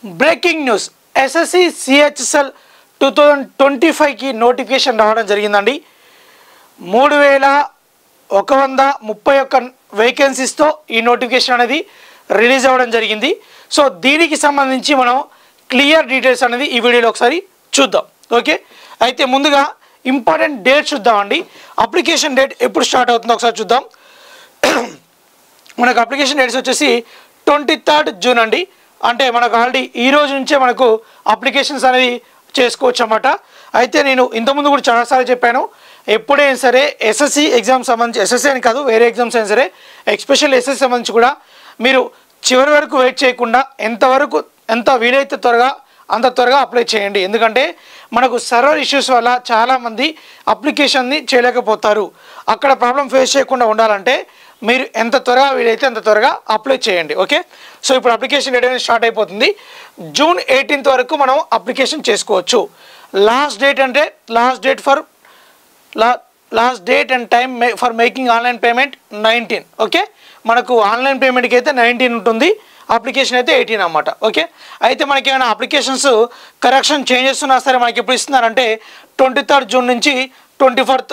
Breaking news, SSC CHSL 2025కి notification రావడం జరిగిందండి. 3131 వేకెన్సీస్తో ఈ నోటిఫికేషన్ అనేది రిలీజ్ అవ్వడం జరిగింది. సో దీనికి సంబంధించి మనం క్లియర్ డీటెయిల్స్ అనేది ఈ వీడియోలో ఒకసారి చూద్దాం. ఓకే, అయితే ముందుగా ఇంపార్టెంట్ డేట్ చూద్దామండి. అప్లికేషన్ డేట్ ఎప్పుడు స్టార్ట్ అవుతుందో ఒకసారి చూద్దాం. మనకు అప్లికేషన్ డేట్స్ వచ్చేసి 23rd జూన్ అండి. అంటే మనకు ఆల్రెడీ ఈ రోజు నుంచే మనకు అప్లికేషన్స్ అనేది చేసుకోవచ్చు అన్నమాట. అయితే నేను ఇంతకుముందు కూడా చాలాసార్లు చెప్పాను, ఎప్పుడైనా సరే ఎస్ఎస్సి ఎగ్జామ్ సంబంధించి, ఎస్ఎస్సి అని కాదు వేరే ఎగ్జామ్స్ అయినా సరే, ఎస్పెషల్ ఎస్ఎస్సి సంబంధించి కూడా మీరు చివరి వరకు వెయిట్ చేయకుండా ఎంత వీలైతే అంత త్వరగా అప్లై చేయండి. ఎందుకంటే మనకు సర్వర్ ఇష్యూస్ వల్ల చాలామంది అప్లికేషన్ని చేయలేకపోతారు. అక్కడ ప్రాబ్లం ఫేస్ చేయకుండా ఉండాలంటే మీరు ఎంత త్వరగా వీలైతే అంత త్వరగా అప్లై చేయండి. ఓకే, సో ఇప్పుడు అప్లికేషన్ డేట్ అనేది స్టార్ట్ అయిపోతుంది. జూన్ 18th వరకు మనం అప్లికేషన్ చేసుకోవచ్చు. Last date and time for making online payment 19. Okay, మనకు ఆన్లైన్ పేమెంట్కి అయితే 19 ఉంటుంది, అప్లికేషన్ అయితే 18 అన్నమాట. ఓకే, అయితే మనకి ఏమైనా అప్లికేషన్స్ కరెక్షన్ చేంజెస్ ఉన్నా సరే మనకి ఎప్పుడు ఇస్తున్నారంటే 23rd జూన్ నుంచి 23rd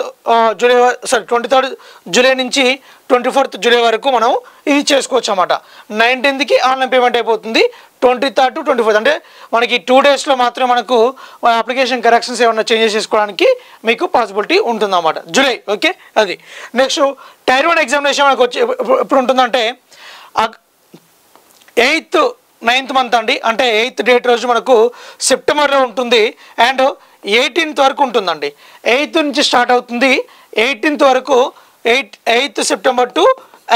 జూలై నుంచి 24th జూలై వరకు మనం ఇది చేసుకోవచ్చు అన్నమాట. 19th ఆన్లైన్ పేమెంట్ అయిపోతుంది. 23rd to 24th అంటే మనకి 2 daysలో మాత్రమే మనకు అప్లికేషన్ కరెక్షన్స్ ఏమైనా చేంజెస్ చేసుకోవడానికి మీకు పాసిబిలిటీ ఉంటుందన్నమాట జూలై. ఓకే, అది నెక్స్ట్ టైర్ 1 ఎగ్జామినేషన్ మనకు వచ్చి ఎప్పుడు ఉంటుందంటే 8th 9th మంత్ అండి. అంటే 8th డేట్ రోజు మనకు సెప్టెంబర్లో ఉంటుంది అండ్ 18th వరకు ఉంటుందండి. 8th నుంచి స్టార్ట్ అవుతుంది, 18th వరకు 8th September to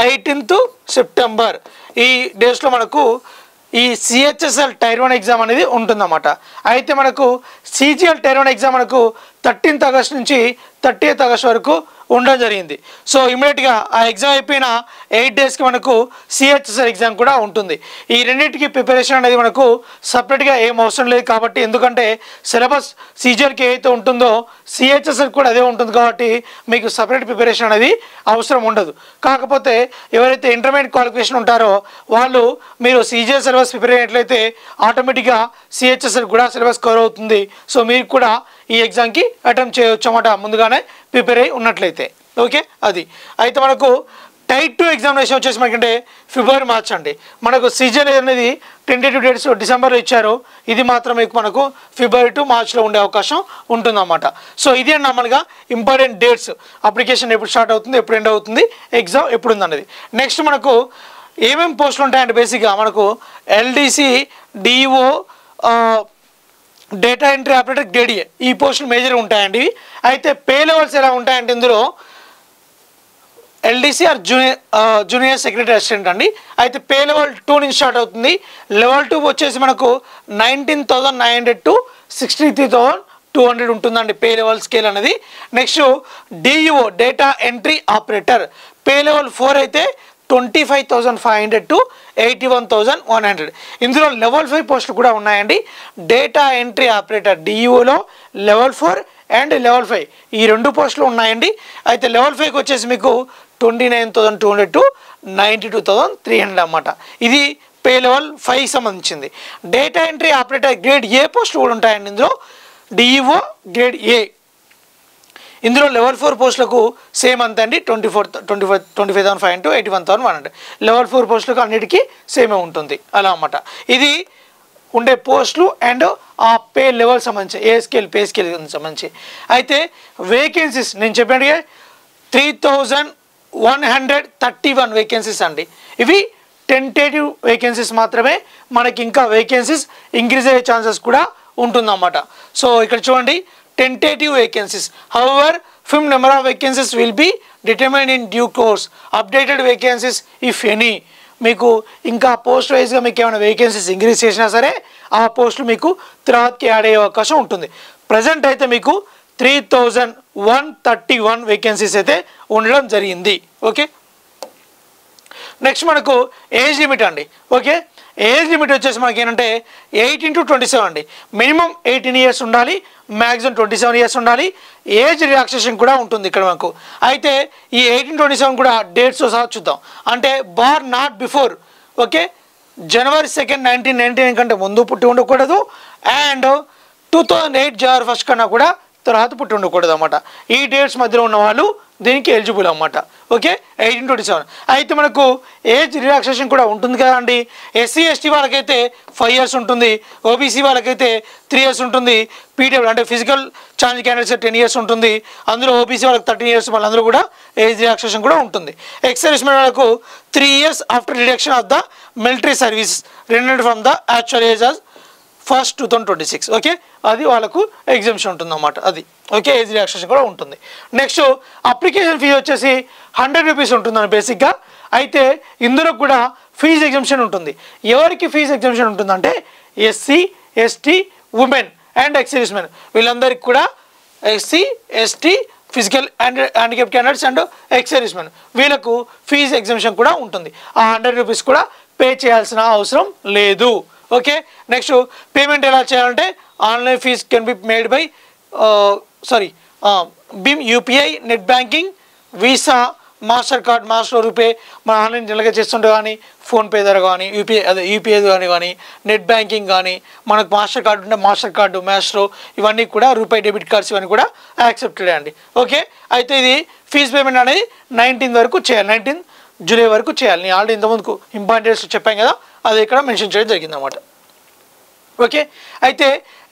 18th September ఈ డేస్లో మనకు ఈ సిహెచ్ఎస్ఎల్ టైర్ 1 ఎగ్జామ్ అనేది ఉంటుందన్నమాట. అయితే మనకు సిజిఎల్ టైర్ 1 ఎగ్జామ్ మనకు 13th ఆగస్ట్ నుంచి 30th ఆగస్ట్ వరకు ఉండడం జరిగింది. సో ఇమీడియట్గా ఆ ఎగ్జామ్ అయిపోయిన 8 daysకి మనకు సిహెచ్ఎస్ఎల్ ఎగ్జామ్ కూడా ఉంటుంది. ఈ రెండింటికి ప్రిపరేషన్ అనేది మనకు సపరేట్గా ఏం అవసరం లేదు కాబట్టి, ఎందుకంటే సిలబస్ సిజిఎల్కి ఏదైతే ఉంటుందో సిహెచ్ఎస్ఎల్ కూడా అదే ఉంటుంది కాబట్టి మీకు సపరేట్ ప్రిపరేషన్ అనేది అవసరం ఉండదు. కాకపోతే ఎవరైతే ఇంటర్మీడియట్ క్వాలిఫికేషన్ ఉంటారో వాళ్ళు మీరు సిజిఎల్ సిలబస్ ప్రిపేర్ అయినట్లయితే ఆటోమేటిక్గా సిహెచ్ఎస్ఎల్ కూడా సిలబస్ కవర్ అవుతుంది. సో మీరు కూడా ఈ ఎగ్జామ్కి అటెంప్ట్ చేయవచ్చు అన్నమాట, ముందుగానే ప్రిపేర్ అయి ఉన్నట్లయితే. ఓకే, అది అయితే మనకు టైర్ 2 ఎగ్జామినేషన్ వచ్చేసి మనకంటే ఫిబ్రవరి మార్చ్ అండి. మనకు సిజిఎల్ అనేది టెంటేటివ్ డేట్స్ డిసెంబర్లో ఇచ్చారు, ఇది మాత్రం మనకు ఫిబ్రవరి టు మార్చ్లో ఉండే అవకాశం ఉంటుందన్నమాట. సో ఇది నార్మల్గా ఇంపార్టెంట్ డేట్స్, అప్లికేషన్ ఎప్పుడు స్టార్ట్ అవుతుంది, ఎప్పుడు ఎండ్ అవుతుంది, ఎగ్జామ్ ఎప్పుడు ఉందన్నది. నెక్స్ట్ మనకు ఏమేమి పోస్టులు ఉంటాయంటే బేసిక్గా మనకు LDC, DO, data entry operator, grade A ఈ పోస్టులు మేజర్ ఉంటాయండి. అయితే పే లెవెల్స్ ఎలా ఉంటాయంటే ఇందులో LDC or junior secretary assistant అండి. అయితే పే లెవెల్ 2 నుంచి స్టార్ట్ అవుతుంది. లెవెల్ 2 వచ్చేసి మనకు 19,900 to 63,200 ఉంటుందండి పే లెవెల్ స్కేల్ అనేది. Next DO data entry operator pay level 4 అయితే 25,500 to 81,100. ఇందులో లెవెల్ 5 పోస్టులు కూడా ఉన్నాయండి. డేటా ఎంట్రీ ఆపరేటర్ డిఈఓలో లెవెల్ 4 అండ్ లెవెల్ 5 ఈ 2 పోస్టులు ఉన్నాయండి. అయితే లెవెల్ 5కి వచ్చేసి మీకు 29,200 to 92,300 అన్నమాట. ఇది పే లెవెల్ 5 సంబంధించింది. Data entry operator grade A పోస్టులు కూడా ఉంటాయండి ఇందులో, డిఈఓ గ్రేడ్ ఏ. ఇందులో లెవెల్ 4 పోస్టులకు సేమ్ అంతే అండి, 25,500 to 81,100. లెవెల్ 4 పోస్టులకు అన్నిటికీ సేమే ఉంటుంది అలా అన్నమాట. ఇది ఉండే పోస్టులు అండ్ ఆ పే లెవెల్ సంబంధించి పే స్కేల్ సంబంధించి. అయితే వేకెన్సీస్ నేను చెప్పినట్టుగా 3,131 వేకెన్సీస్ అండి. ఇవి టెంటేటివ్ వేకెన్సీస్ మాత్రమే, మనకి ఇంకా వేకెన్సీస్ ఇంక్రీజ్ అయ్యే ఛాన్సెస్ కూడా ఉంటుందన్నమాట. సో ఇక్కడ చూడండి, tentative vacancies. However, firm number of vacancies will be determined in due course. Updated vacancies if any. మీకు ఇంకా పోస్ట్ వైజ్గా మీకు ఏమైనా వేకెన్సీస్ ఇంక్రీజ్ చేసినా సరే ఆ పోస్టులు మీకు తర్వాతకి యాడ్ అయ్యే అవకాశం ఉంటుంది. ప్రజెంట్ అయితే మీకు 3,131 వేకెన్సీస్ అయితే ఉండడం జరిగింది. ఓకే, నెక్స్ట్ మనకు ఏజ్ లిమిట్ అండి. ఓకే, ఏజ్ లిమిట్ వచ్చేసి మనకి ఏంటంటే 18 to 27 అండి. మినిమం 18 years ఉండాలి, మ్యాక్సిమం 27 years ఉండాలి. ఏజ్ రిలాక్సేషన్ కూడా ఉంటుంది ఇక్కడ మనకు. అయితే ఈ 18-27 కూడా డేట్స్ సహా చూద్దాం. అంటే బార్ నాట్ బిఫోర్, ఓకే, జనవరి 2, 1999 కంటే ముందు పుట్టి ఉండకూడదు, అండ్ 2008 జనవరి 1 కన్నా కూడా తర్వాత పుట్టి ఉండకూడదు అన్నమాట. ఈ డేట్స్ మధ్యలో ఉన్న వాళ్ళు దీనికి ఎలిజిబుల్ అన్నమాట. ఓకే, 18-27. అయితే మనకు ఏజ్ రిలాక్సేషన్ కూడా ఉంటుంది కదండి. ఎస్సీ ఎస్టీ వాళ్ళకైతే 5 years ఉంటుంది, ఓబీసీ వాళ్ళకైతే 3 years ఉంటుంది, పీడబ్ల్యూ అంటే ఫిజికల్ ఛాలెంజ్ క్యాండిడేట్స్ 10 years ఉంటుంది, అందులో ఓబీసీ వాళ్ళకి 13 years, వాళ్ళందరూ కూడా ఏజ్ రిలాక్సేషన్ కూడా ఉంటుంది. ఎక్స్ సర్వీస్మెన్ వాళ్ళకు 3 years after reduction of the military service renewed from the actual age of 1st 2026. Okay, అది వాళ్ళకు ఎగ్జామ్షన్ ఉంటుంది అన్నమాట. అది ఓకే, ఏజ్ రిలాక్సేషన్ కూడా ఉంటుంది. నెక్స్ట్ అప్లికేషన్ ఫీజు వచ్చేసి 100 రూపీస్ ఉంటుందని బేసిక్గా. అయితే ఇందులో కూడా ఫీజు ఎగ్జామ్షన్ ఉంటుంది. ఎవరికి ఫీజు ఎగ్జామ్షన్ ఉంటుందంటే SC ST women and ex servicemen, వీళ్ళందరికీ కూడా SC ST physical and handicap candidates and ex servicemen వీళ్ళకు ఫీజు ఎగ్జామ్షన్ కూడా ఉంటుంది. ఆ 100 రూపీస్ కూడా పే చేయాల్సిన అవసరం లేదు. ఓకే, నెక్స్ట్ పేమెంట్ ఎలా చేయాలంటే online fees can be made by భీమ్ UPI, net banking, Visa, master card, master RuPay మన ఆన్లైన్ జనరల్గా చేస్తుంటే కానీ ఫోన్పే ద్వారా కానీ యూపీఐ కానీ నెట్ బ్యాంకింగ్ కానీ మనకు మాస్టర్ కార్డు ఉంటే మాస్టర్ కార్డు, మాస్ట్రో ఇవన్నీ కూడా రూపాయి డెబిట్ కార్డ్స్ ఇవన్నీ కూడా యాక్సెప్టెడ్ అండి. ఓకే, అయితే ఇది ఫీజ్ పేమెంట్ అనేది 19 వరకు చేయాలి, 19 జూలై వరకు చేయాలి. నేను ఆల్రెడీ ఇంతకుముందుకు ఇంపార్టెన్స్ చెప్పాను కదా, అది ఇక్కడ మెన్షన్ చేయడం జరిగింది అన్నమాట. ఓకే, అయితే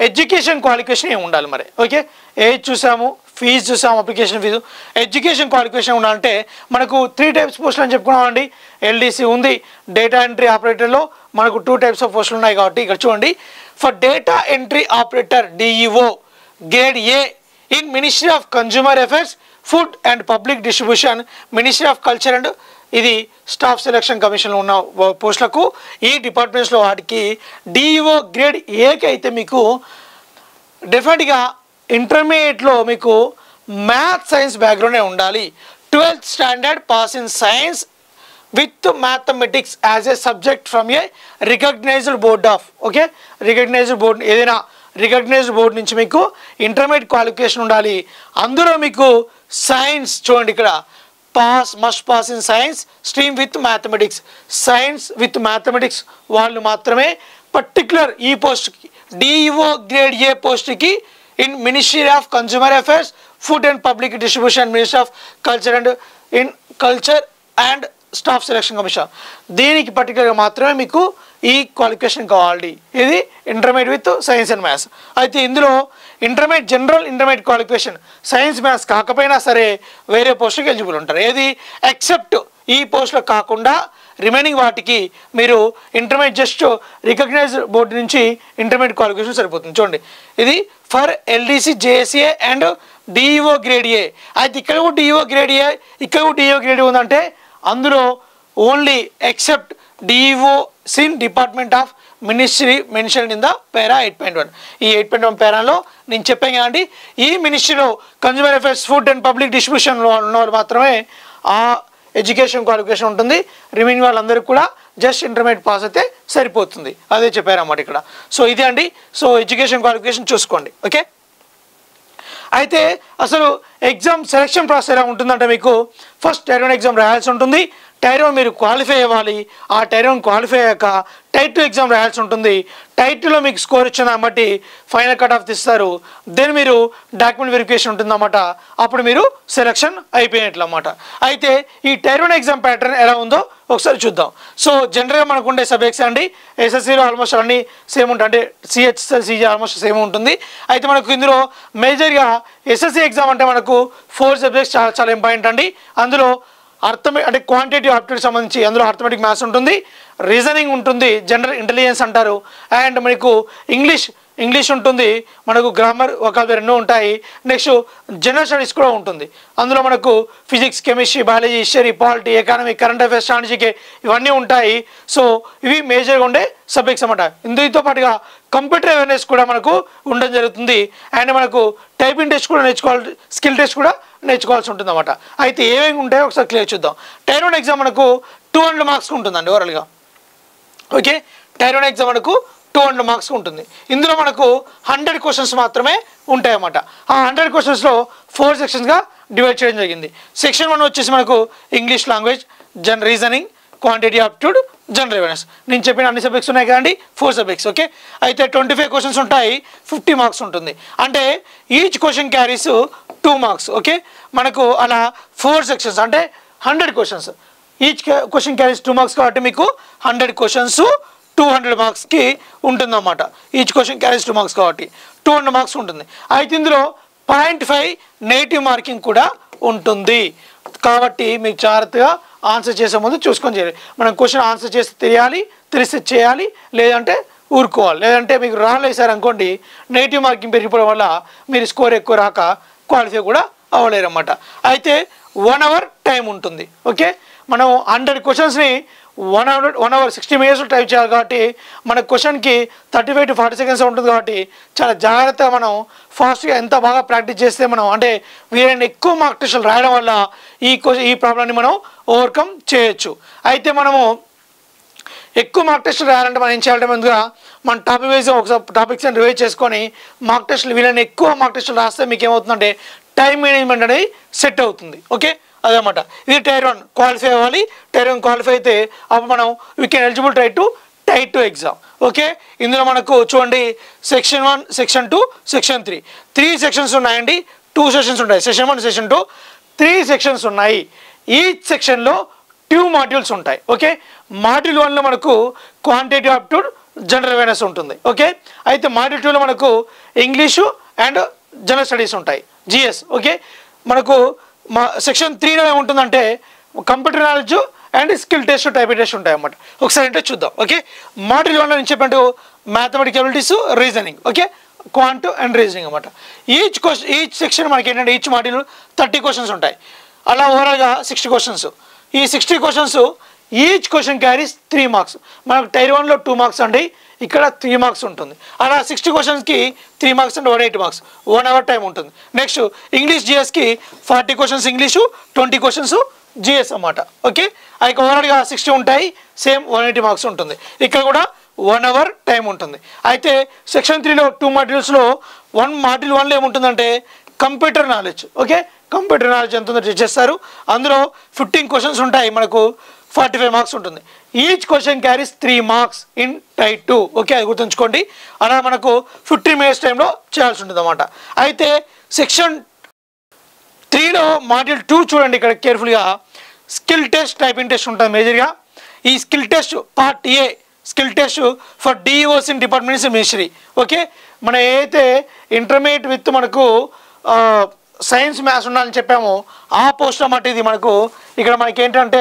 ఎడ్యుకేషన్ క్వాలిఫికేషన్ ఏమి ఉండాలి మరి? ఓకే, ఏజ్ చూసాము, ఫీజు చూసాము, అప్లికేషన్ ఫీజు. ఎడ్యుకేషన్ క్వాలిఫికేషన్ ఉండాలంటే మనకు 3 types పోస్టులు అని చెప్పుకున్నామండి. ఎల్డీసీ ఉంది, డేటా ఎంట్రీ ఆపరేటర్లో మనకు 2 types ఆఫ్ పోస్టులు ఉన్నాయి కాబట్టి ఇక్కడ చూడండి. For data entry operator DEO grade A in ministry of consumer affairs, food and public distribution, ministry of culture and ఇది స్టాఫ్ సెలక్షన్ కమిషన్లో ఉన్న పోస్టులకు ఈ డిపార్ట్మెంట్స్లో వాటికి డిఈఓ గ్రేడ్ ఏకి అయితే మీకు డెఫినెట్గా ఇంటర్మీడియట్లో మీకు మ్యాథ్స్ సైన్స్ బ్యాక్గ్రౌండే ఉండాలి. 12th standard pass in science with mathematics as a subject from a recognized board of. Okay, recognized board ఏదైనా రికగ్నైజ్డ్ బోర్డు నుంచి మీకు ఇంటర్మీడియట్ క్వాలిఫికేషన్ ఉండాలి. అందులో మీకు సైన్స్ చూడండి, ఇక్కడ must pass in science stream with mathematics, science with mathematics వాళ్ళు మాత్రమే పర్టికులర్ ఈ పోస్ట్కి డిఈఓ గ్రేడ్ ఏ పోస్ట్కి in ministry of consumer affairs, food and public distribution, ministry of culture and in culture and staff selection commission, దీనికి పర్టికులర్గా మాత్రమే మీకు ఈ క్వాలిఫికేషన్ కావాలి. ఇది intermediate with science and maths. అయితే ఇందులో intermediate general intermediate qualification science maths కాకపోయినా సరే వేరే పోస్టుకి ఎలిజిబుల్ ఉంటారు. ఏది ఎక్సెప్ట్ ఈ పోస్టులో కాకుండా రిమైనింగ్ వాటికి మీరు ఇంటర్మీడియట్ జస్ట్ రికగ్నైజ్డ్ బోర్డు నుంచి ఇంటర్మీడియట్ క్వాలిఫికేషన్ సరిపోతుంది. చూడండి, ఇది for LDC JSA and DEO grade A. అయితే ఇక్కడ కూడా డిఈఓ గ్రేడ్ ఏ, ఇక్కడ కూడా డిఈఓ గ్రేడ్ ఉందంటే అందులో ఓన్లీ ఎక్సెప్ట్ డిఈఓ సిన్ department of ministry mention in the para 8.1. ఈ 8.1 పేరాలో నేను చెప్పాను కదండి, ఈ మినిస్ట్రీలో consumer affairs, food and public డిస్ట్రిబ్యూషన్లో ఉన్న వాళ్ళు మాత్రమే ఆ ఎడ్యుకేషన్ క్వాలిఫికేషన్ ఉంటుంది. రిమైనింగ్ వాళ్ళందరికీ కూడా జస్ట్ ఇంటర్మీడియట్ పాస్ అయితే సరిపోతుంది, అదే చెప్పారన్నమాట ఇక్కడ. సో ఇదే అండి, సో ఎడ్యుకేషన్ క్వాలిఫికేషన్ చూసుకోండి. ఓకే, అయితే అసలు ఎగ్జామ్ సెలక్షన్ ప్రాసెస్ ఎలా ఉంటుందంటే మీకు ఫస్ట్ టైర్ 1 ఎగ్జామ్ రాయాల్సి ఉంటుంది. టైర్ 1 మీరు క్వాలిఫై అవ్వాలి. ఆ టైర్ 1 క్వాలిఫై అయ్యాక టైర్ 2 ఎగ్జామ్ రాయాల్సి ఉంటుంది. టైర్ 2లో మీకు స్కోర్ ఇచ్చిన బట్టి ఫైనల్ కట్ ఆఫ్ తీస్తారు. దెన్ మీరు డాక్యుమెంట్ వెరిఫికేషన్ ఉంటుందన్నమాట. అప్పుడు మీరు సెలక్షన్ అయిపోయినట్లు అన్నమాట. అయితే ఈ టైర్ 1 ఎగ్జామ్ ప్యాటర్న్ ఎలా ఉందో ఒకసారి చూద్దాం. సో జనరల్గా మనకు ఉండే సబ్జెక్ట్స్ అండి, ఎస్ఎస్సీలో ఆల్మోస్ట్ అన్నీ సేమ్ ఉంటాయి, అంటే సిహెచ్ఎల్ సిజీ ఆల్మోస్ట్ సేమ్ ఉంటుంది. అయితే మనకు ఇందులో మేజర్గా ఎస్ఎస్సీ ఎగ్జామ్ అంటే మనకు 4 సబ్జెక్ట్స్ చాలా చాలా ఇంపార్టెంట్ అండి. అందులో అంటే క్వాంటిటీ ఆప్టిట్యూడ్ సంబంధించి అందులో అర్థమెటిక్ మ్యాథ్స్ ఉంటుంది, రీజనింగ్ ఉంటుంది, జనరల్ ఇంటెలిజెన్స్ అంటారు, అండ్ మనకు ఇంగ్లీష్ ఉంటుంది, మనకు గ్రామర్ వొకాబులరీ రెండు ఉంటాయి. నెక్స్ట్ జనరల్ స్టడీస్ కూడా ఉంటుంది. అందులో మనకు physics, chemistry, biology, history, polity, economy, current affairs, స్ట్రాటజీకే ఇవన్నీ ఉంటాయి. సో ఇవి మేజర్గా ఉండే సబ్జెక్ట్స్ అన్నమాట. ఇందుతో పాటుగా కంప్యూటర్ అవేర్నెస్ కూడా మనకు ఉండడం జరుగుతుంది. అండ్ మనకు టైపింగ్ టెస్ట్ కూడా నేర్చుకోవాలి, స్కిల్ టెస్ట్ కూడా నేర్చుకోవాల్సి ఉంటుంది అన్నమాట. అయితే ఏమేమి ఉంటాయో ఒకసారి క్లియర్ చూద్దాం. టైర్ 1 ఎగ్జామ్ మనకు 200 మార్క్స్ ఉంటుందండి ఓవరాల్గా. ఓకే, టైర్ 1 ఎగ్జామ్ మనకు 200 మార్క్స్ ఉంటుంది. ఇందులో మనకు 100 క్వశ్చన్స్ మాత్రమే ఉంటాయన్నమాట. ఆ 100 క్వశ్చన్స్లో 4 సెక్షన్స్గా డివైడ్ చేయడం జరిగింది. సెక్షన్ 1 వచ్చేసి మనకు English language, reasoning, quantity aptitude general awareness. నేను చెప్పిన అన్ని సబ్జెక్ట్స్ ఉన్నాయి కదండి, 4 సబ్జెక్ట్స్. ఓకే, అయితే 25 క్వశ్చన్స్ ఉంటాయి, 50 మార్క్స్ ఉంటుంది. అంటే each question carries 2 marks. Okay, మనకు అలా 4 సెక్షన్స్ అంటే 100 questions. Each question carries 2 marks కాబట్టి మీకు 100 క్వశ్చన్స్ 200 మార్క్స్కి ఉంటుందన్నమాట. ఈచ్ క్వశ్చన్ క్యారీస్ 2 మార్క్స్ కాబట్టి 200 మార్క్స్ ఉంటుంది. అయితే ఇందులో 0.5 నెగిటివ్ మార్కింగ్ కూడా ఉంటుంది. కాబట్టి మీకు జాగ్రత్తగా ఆన్సర్ చేసే ముందు చూసుకొని చేయాలి. మనం క్వశ్చన్ ఆన్సర్ చేస్తే తెలిస్తే చేయాలి, లేదంటే ఊరుకోవాలి. లేదంటే మీకు రాలేసారు అనుకోండి, నెగిటివ్ మార్కింగ్ పెరిగిపోవడం వల్ల మీరు స్కోర్ ఎక్కువ రాక క్వాలిఫై కూడా అవ్వలేరు అన్నమాట. అయితే 1 అవర్ టైం ఉంటుంది. ఓకే, మనం 100 క్వశ్చన్స్ని 1 అవర్ 60 మినిట్స్లో టైప్ చేయాలి కాబట్టి మన క్వశ్చన్కి 35 to 40 సెకండ్స్ ఉంటుంది. కాబట్టి చాలా జాగ్రత్తగా మనం ఫాస్ట్గా ఎంత బాగా ప్రాక్టీస్ చేస్తే మనం అంటే వీరైనా ఎక్కువ మార్క్ టెస్టులు రాయడం వల్ల ఈ ప్రాబ్లమ్ని మనం ఓవర్కమ్ చేయొచ్చు. అయితే మనము ఎక్కువ మార్క్ టెస్టులు రాయాలంటే మనం ఏం చేయాలంటే ముందుగా మన టాపిక్ వైజ్ ఒకసారి టాపిక్స్ అని రివైజ్ చేసుకొని మార్క్ టెస్టులు వీళ్ళని ఎక్కువ మార్క్ టెస్టులు రాస్తే మీకు ఏమవుతుందంటే టైం మేనేజ్మెంట్ అనేది సెట్ అవుతుంది. ఓకే, అదనమాట. ఇది టైర్ 1 క్వాలిఫై అవ్వాలి. టైర్ 1 క్వాలిఫై అయితే అప్పుడు మనం we can eligible tier 2 exam. Okay, ఇందులో మనకు చూడండి సెక్షన్ 1, సెక్షన్ 2, సెక్షన్ 3 సెక్షన్స్ ఉన్నాయండి. 2 సెషన్స్ ఉంటాయి. సెషన్ 1, సెషన్ 2, 3 సెక్షన్స్ ఉన్నాయి. ఈ సెక్షన్లో 2 మాడ్యూల్స్ ఉంటాయి. ఓకే, మాడ్యూల్ 1లో మనకు క్వాంటిటీ ఆప్టిట్యూడ్ జనరల్ అవేర్నెస్ ఉంటుంది. ఓకే, అయితే మాడ్యూల్ 2లో మనకు ఇంగ్లీషు అండ్ జనరల్ స్టడీస్ ఉంటాయి, జిఎస్. ఓకే, మనకు సెక్షన్ 3లో ఏముంటుందంటే computer knowledge and skill test, typing test ఉంటాయి అన్నమాట. ఒకసారి అంటే చూద్దాం. ఓకే, మాడ్యూల్ 1లో నేను చెప్పినట్టు mathematical abilities, reasoning. Okay, quant and reasoning అన్నమాట. ఈచ్ సెక్షన్ మనకి ఏంటంటే ఈచ్ మాడ్యూల్ 30 క్వశ్చన్స్ ఉంటాయి. అలా ఓవరాల్గా 60 క్వశ్చన్స్. ఈ 60 questions each question carries 3 marks. మనకు టైర్ 1లో 2 మార్క్స్ అండి, ఇక్కడ 3 మార్క్స్ ఉంటుంది. అలా 60 క్వశ్చన్స్కి 3 మార్క్స్ అంటే 180 మార్క్స్. 1 అవర్ టైం ఉంటుంది. నెక్స్ట్ ఇంగ్లీష్ జిఎస్కి 40 క్వశ్చన్స్ ఇంగ్లీషు, 20 క్వశ్చన్స్ జిఎస్ అన్నమాట. ఓకే, అయితే ఓవరాల్గా 60 ఉంటాయి, సేమ్ 180 మార్క్స్ ఉంటుంది. ఇక్కడ కూడా 1 అవర్ టైం ఉంటుంది. అయితే సెక్షన్ 3లో 2 మాడ్యూల్స్లో మాడ్యూల్ 1లో ఏముంటుందంటే computer knowledge. Okay, computer knowledge ఎంత ఉందో చెక్ చేస్తారు. అందులో 15 క్వశ్చన్స్ ఉంటాయి, మనకు 45 మార్క్స్ ఉంటుంది. Each question carries 3 marks in tier 2. Okay, అది గుర్తుంచుకోండి. అలా మనకు 15 మినిట్స్ టైంలో చేయాల్సి ఉంటుంది అన్నమాట. అయితే సెక్షన్ 3లో మాడ్యూల్ 2 చూడండి, ఇక్కడ కేర్ఫుల్గా స్కిల్ టెస్ట్, టైపింగ్ టెస్ట్ ఉంటుంది మేజర్గా. ఈ skill test part A, skill test for DEOs in departments ministry. Okay, మనం ఏదైతే ఇంటర్మీడియట్ విత్ మనకు సైన్స్ మ్యాథ్స్ ఉండాలని చెప్పామో ఆ పోస్ట్ అన్నమాట ఇది. మనకు ఇక్కడ మనకి ఏంటంటే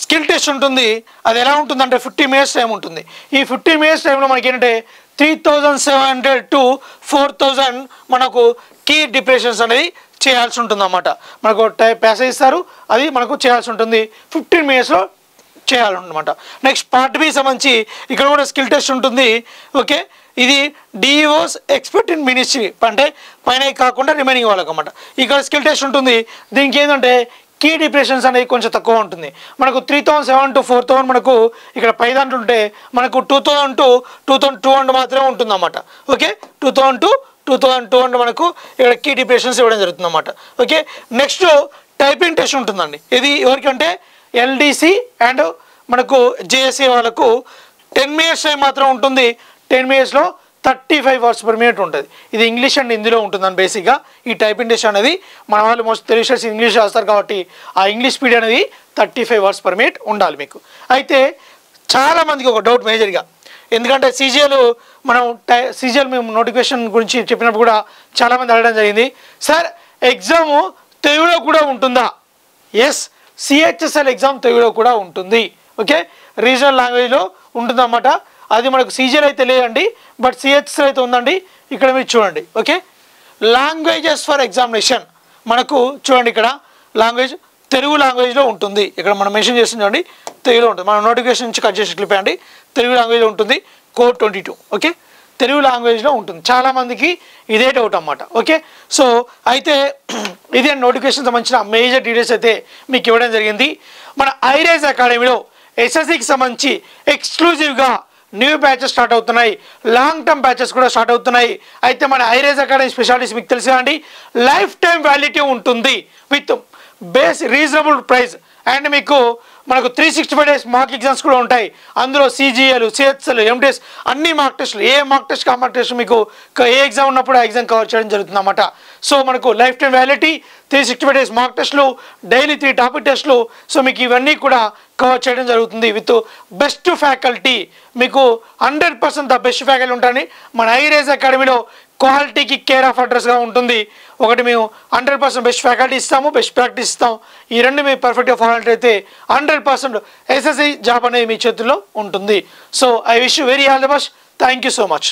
స్కిల్ టెస్ట్ ఉంటుంది. అది ఎలా ఉంటుందంటే 50 మినిట్స్ టైం ఉంటుంది. ఈ 50 మినిట్స్ టైంలో మనకి ఏంటంటే 3700 to 4000 మనకు కీ డిప్రెషన్స్ అనేది చేయాల్సి ఉంటుంది అన్నమాట. మనకు ప్యాసేజ్ ఇస్తారు, అది మనకు చేయాల్సి ఉంటుంది. 15 మినిట్స్లో చేయాలన్నమాట. నెక్స్ట్ పార్ట్ బి సంబంధించి ఇక్కడ కూడా స్కిల్ టెస్ట్ ఉంటుంది. ఓకే, ఇది డిఈఓస్ ఎక్స్పర్ట్ ఇన్ మినిస్ట్రీ అంటే పైన కాకుండా రిమైనింగ్ వాళ్ళకి అన్నమాట. ఇక్కడ స్కిల్ టెస్ట్ ఉంటుంది. దీనికి ఏంటంటే కీ డిప్రెషన్స్ అనేది కొంచెం తక్కువ ఉంటుంది. మనకు 3700 to 4000 మనకు ఇక్కడ పై దాంట్లో ఉంటే మనకు 2000 to 2200 మాత్రమే ఉంటుంది అన్నమాట. ఓకే, 2000 to 2200 మనకు ఇక్కడ కీ డిప్రెషన్స్ ఇవ్వడం జరుగుతుంది అన్నమాట. ఓకే, నెక్స్ట్ టైపింగ్ టెస్ట్ ఉంటుందండి. ఇది ఎవరికంటే ఎల్డిసి అండ్ మనకు జేఎస్ఏ వాళ్ళకు 10 మినిట్స్ టైం మాత్రం ఉంటుంది. 10 మినిట్స్లో 35 వర్డ్స్ పర్ మినిట్ ఉంటుంది. ఇది ఇంగ్లీష్ అండ్ హిందీలో ఉంటుందని బేసిక్గా. ఈ టైపింగ్ టెస్ట్ అనేది మన వాళ్ళు మోస్ట్ తెలుగు ఇంగ్లీష్ రాస్తారు కాబట్టి ఆ ఇంగ్లీష్ స్పీడ్ అనేది 35 వర్డ్స్ పర్ మినిట్ ఉండాలి మీకు. అయితే చాలామందికి ఒక డౌట్ మేజర్గా, ఎందుకంటే సీజీఎల్ మేము నోటిఫికేషన్ గురించి చెప్పినప్పుడు కూడా చాలామంది అడగడం జరిగింది, సార్ ఎగ్జాము తెలుగులో కూడా ఉంటుందా? ఎస్, సిహెచ్ఎస్ఎల్ ఎగ్జామ్ తెలుగులో కూడా ఉంటుంది. ఓకే, రీజనల్ లాంగ్వేజ్లో ఉంటుందన్నమాట. అది మనకు సీజీఎల్ అయితే లేదండి, బట్ సిహెచ్ఎస్ఎల్ అయితే ఉందండి. ఇక్కడ మీరు చూడండి. ఓకే, లాంగ్వేజెస్ ఫర్ ఎగ్జామినేషన్ మనకు చూడండి, ఇక్కడ లాంగ్వేజ్ తెలుగు లాంగ్వేజ్లో ఉంటుంది. ఇక్కడ మనం మెన్షన్ చేస్తుంది చూడండి, తెలుగులో ఉంటుంది. మనం నోటిఫికేషన్ నుంచి కట్ చేసి క్లిప్ అండి, తెలుగు లాంగ్వేజ్లో ఉంటుంది. కోడ్ 22. ఓకే, తెలుగు లాంగ్వేజ్లో ఉంటుంది. చాలామందికి ఇదే డౌట్ అన్నమాట. ఓకే, సో అయితే ఇదే నోటిఫికేషన్ సంబంధించిన మేజర్ డీటెయిల్స్ అయితే మీకు ఇవ్వడం జరిగింది. మన ఐరైజ్ అకాడమీలో ఎస్ఎస్సికి సంబంధించి ఎక్స్క్లూజివ్గా న్యూ బ్యాచెస్ స్టార్ట్ అవుతున్నాయి, లాంగ్ టర్మ్ బ్యాచెస్ కూడా స్టార్ట్ అవుతున్నాయి. అయితే మన ఐరైజ్ అకాడమీ స్పెషాలిటీస్ మీకు తెలుసు అండి, లైఫ్ టైం వ్యాలిడిటీ ఉంటుంది with base reasonable price and మీకు మనకు 365 డేస్ మాక్ ఎగ్జామ్స్ కూడా ఉంటాయి. అందులో CGL, CHL, MTS అన్ని మాక్ టెస్టులు, ఏ మాక్ టెస్ట్ ఆ మాక్ టెస్ట్ మీకు ఏ ఎగ్జామ్ ఉన్నప్పుడు ఆ ఎగ్జామ్ కవర్ చేయడం జరుగుతుంది అన్నమాట. సో మనకు లైఫ్ టైం వ్యాలిడిటీ, 365 డేస్ మాక్ టెస్టులు, డైలీ 3 టాపిక్ టెస్టులు. సో మీకు ఇవన్నీ కూడా కవర్ చేయడం జరుగుతుంది విత్ బెస్ట్ ఫ్యాకల్టీ. మీకు 100% ద బెస్ట్ ఫ్యాకల్టీ ఉంటారని మన ఐరేజ్ అకాడమీలో క్వాలిటీకి కేర్ ఆఫ్ అడ్రస్గా ఉంటుంది. ఒకటి మేము 100% బెస్ట్ ఫ్యాకల్టీ ఇస్తాము, బెస్ట్ ప్రాక్టీస్ ఇస్తాం. ఈ రెండు మీరు పర్ఫెక్ట్గా ఫాలో అయితే 100% SSC జాబ్ అనేది మీ చేతుల్లో ఉంటుంది. So I wish you very all the best. Thank you so much.